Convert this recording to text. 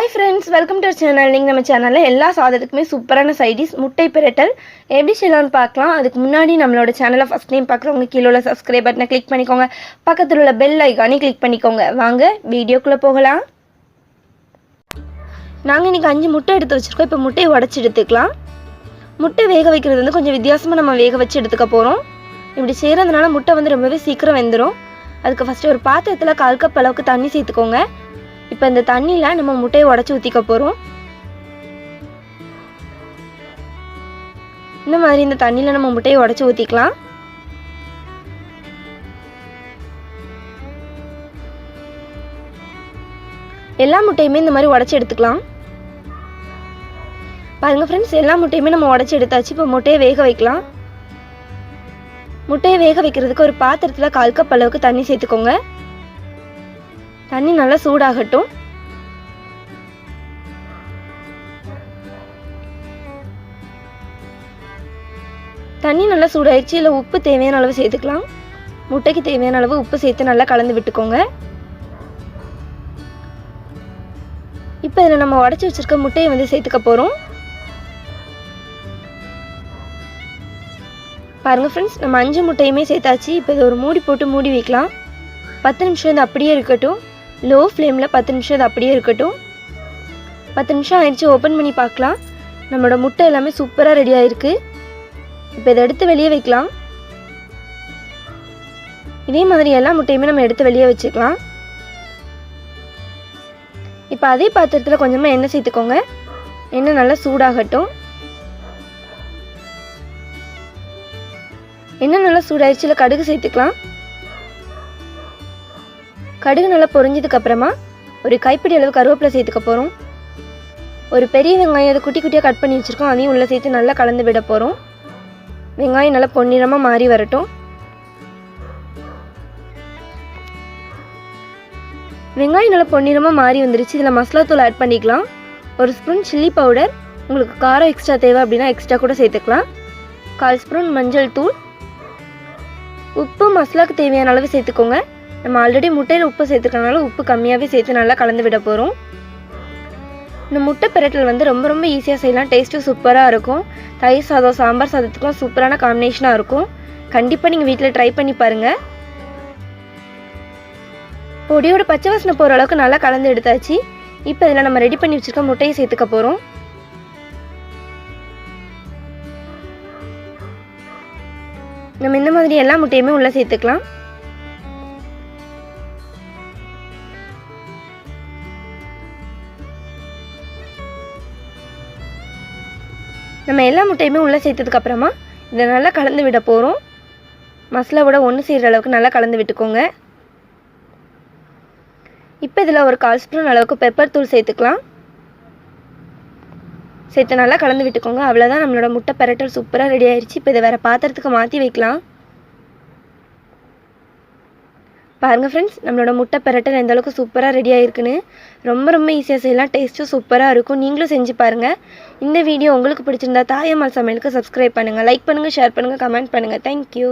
Hi friends, welcome to our channel. நீங்க நம்ம சேனல்ல எல்லா சாதத்துக்குமே சூப்பரான சைட் டிஷ் முட்டை பிரட்டல் எப்படி செய்யலாம்னு பார்க்கலாம். அதுக்கு முன்னாடி நம்மளோட சேனலை ஃபர்ஸ்ட் டைம் பார்க்குறவங்க கீழ உள்ள subscribe பட்டனை கிளிக் பண்ணிக்கோங்க. பக்கத்துல உள்ள பெல் ஐகானை கிளிக் பண்ணிக்கோங்க. வாங்க வீடியோக்குள்ள போகலாம். நாங்க இன்னைக்கு 5 முட்டை எடுத்து வச்சிருக்கோம். இப்போ முட்டையை உடைச்சு எடுத்துக்கலாம். முட்டை வேக வைக்கிறது வந்து கொஞ்சம் வித்தியாசமா நம்ம வேக வச்சு எடுத்துக்க போறோம். இப்படி செய்யறதுனால முட்டை வந்து ரொம்பவே சீக்கிரம் வெந்துரும். அதுக்கு ஃபர்ஸ்ட் ஒரு பாத்திரத்துல 1/4 கப் அளவுக்கு தண்ணி சேர்த்துக்கோங்க. இப்போ இந்த தண்ணில நம்ம முட்டையை உடைச்சு ஊத்திக்க போறோம். இந்த மாதிரி இந்த தண்ணில நம்ம முட்டையை உடைச்சு ஊத்திக்கலாம். எல்லா முட்டையுமே இந்த மாதிரி உடைச்சு எடுத்துக்கலாம். பாருங்க फ्रेंड्स, எல்லா முட்டையுமே நம்ம உடைச்சு எடுத்தாச்சு. இப்போ முட்டையை வேக வைக்கலாம். முட்டையை வேக வைக்கிறதுக்கு ஒரு பாத்திரத்துல 1/4 கப் அளவுக்கு தண்ணி சேர்த்துக்கோங்க. தண்ணி நல்லா சூடாகட்டும். தண்ணி நல்லா சூடாயிடுச்சு. இல்லை உப்பு தேவையான அளவு சேர்த்துக்கலாம். முட்டைக்கு தேவையான அளவு உப்பு சேர்த்து நல்லா கலந்து விட்டுக்கோங்க. இப்போ இதில் நம்ம உடைச்சி வச்சிருக்க முட்டையை வந்து சேர்த்துக்க போகிறோம். பாருங்கள் ஃப்ரெண்ட்ஸ், நம்ம 5 முட்டையுமே சேர்த்தாச்சு. இப்போ இதை ஒரு மூடி போட்டு மூடி வைக்கலாம். 10 நிமிஷம் இது அப்படியே இருக்கட்டும். லோ ஃப்ளேமில் 10 நிமிஷம் இது அப்படியே இருக்கட்டும். 10 நிமிஷம் ஆயிடுச்சு. ஓப்பன் பண்ணி பார்க்கலாம். நம்மளோட முட்டை எல்லாமே சூப்பராக ரெடி ஆகிருக்கு. இப்போ இதை எடுத்து வெளியே வைக்கலாம். இதே மாதிரி எல்லா முட்டையுமே நம்ம எடுத்து வெளியே வச்சுக்கலாம். இப்போ அதே பாத்திரத்தில் கொஞ்சமாக எண்ணெய் சேர்த்துக்கோங்க. எண்ணெய் நல்லா சூடாகட்டும். எண்ணெய் நல்லா சூடாயிடுச்சு. இல்லை கடுகு சேர்த்துக்கலாம். கடுகு நல்லா பொரிஞ்சதுக்கு அப்புறமா ஒரு கைப்பிடி அளவு கருவேப்பிலை சேர்த்துக்க போகிறோம். ஒரு பெரிய வெங்காயம் அதை குட்டி குட்டியாக கட் பண்ணி வச்சுருக்கோம். அதையும் உள்ளே சேர்த்து நல்லா கலந்து விட போகிறோம். வெங்காயம் நல்லா பொன்னிறமாக மாறி வரட்டும். வெங்காயம் நல்லா பொன்னிறமாக மாறி வந்துருச்சு. இதில் மசாலா தூள் ஆட் பண்ணிக்கலாம். ஒரு ஸ்பூன் சில்லி பவுடர், உங்களுக்கு காரம் எக்ஸ்ட்ரா தேவை அப்படின்னா எக்ஸ்ட்ரா கூட சேர்த்துக்கலாம். 1/4 ஸ்பூன் மஞ்சள் தூள், உப்பு மசாலாவுக்கு தேவையான அளவு சேர்த்துக்கோங்க. நம்ம ஆல்ரெடி முட்டையில் உப்பு சேர்த்துக்கறனால உப்பு கம்மியாகவே சேர்த்து நல்லா கலந்து விட போகிறோம். இந்த முட்டை பிரட்டல் வந்து ரொம்ப ரொம்ப ஈஸியாக செய்யலாம். டேஸ்ட்டும் சூப்பராக இருக்கும். தயிர் சாதம், சாம்பார் சாதத்துக்குலாம் சூப்பரான காம்பினேஷனாக இருக்கும். கண்டிப்பாக நீங்கள் வீட்டில் ட்ரை பண்ணி பாருங்கள். பொடியோட பச்சை வாசனை போகிற அளவுக்கு நல்லா கலந்து எடுத்தாச்சு. இப்போ இதில் நம்ம ரெடி பண்ணி வச்சுருக்க முட்டையை சேர்த்துக்க போகிறோம். நம்ம இந்த மாதிரி எல்லா முட்டையுமே உள்ளே சேர்த்துக்கலாம். நம்ம எல்லா முட்டையுமே உள்ளே சேர்த்ததுக்கு அப்புறமா இதை நல்லா கலந்து விட போகிறோம். மசாலாவோட ஒன்று சேர்கிற அளவுக்கு நல்லா கலந்து விட்டுக்கோங்க. இப்போ இதில் ஒரு 1/4 ஸ்பூன் அளவுக்கு பெப்பர் தூள் சேர்த்துக்கலாம். சேர்த்து நல்லா கலந்து விட்டுக்கோங்க. அவ்வளோதான், நம்மளோட முட்டை பிரட்டல் சூப்பராக ரெடி ஆயிடுச்சு. இப்போ இதை வேறு பாத்திரத்துக்கு மாற்றி வைக்கலாம். பாருங்கள் ஃப்ரெண்ட்ஸ், நம்மளோட முட்டை பிரட்டல் எந்த அளவுக்கு சூப்பராக ரெடி ஆகிருக்குன்னு. ரொம்ப ரொம்ப ஈஸியாக செய்யலாம். டேஸ்ட்டும் சூப்பராக இருக்கும். நீங்களும் செஞ்சு பாருங்கள். இந்த வீடியோ உங்களுக்கு பிடிச்சிருந்தா தாயம்மாள் சமையலுக்கு சப்ஸ்கிரைப் பண்ணுங்கள், லைக் பண்ணுங்கள், ஷேர் பண்ணுங்கள், கமெண்ட் பண்ணுங்கள். தேங்க்யூ.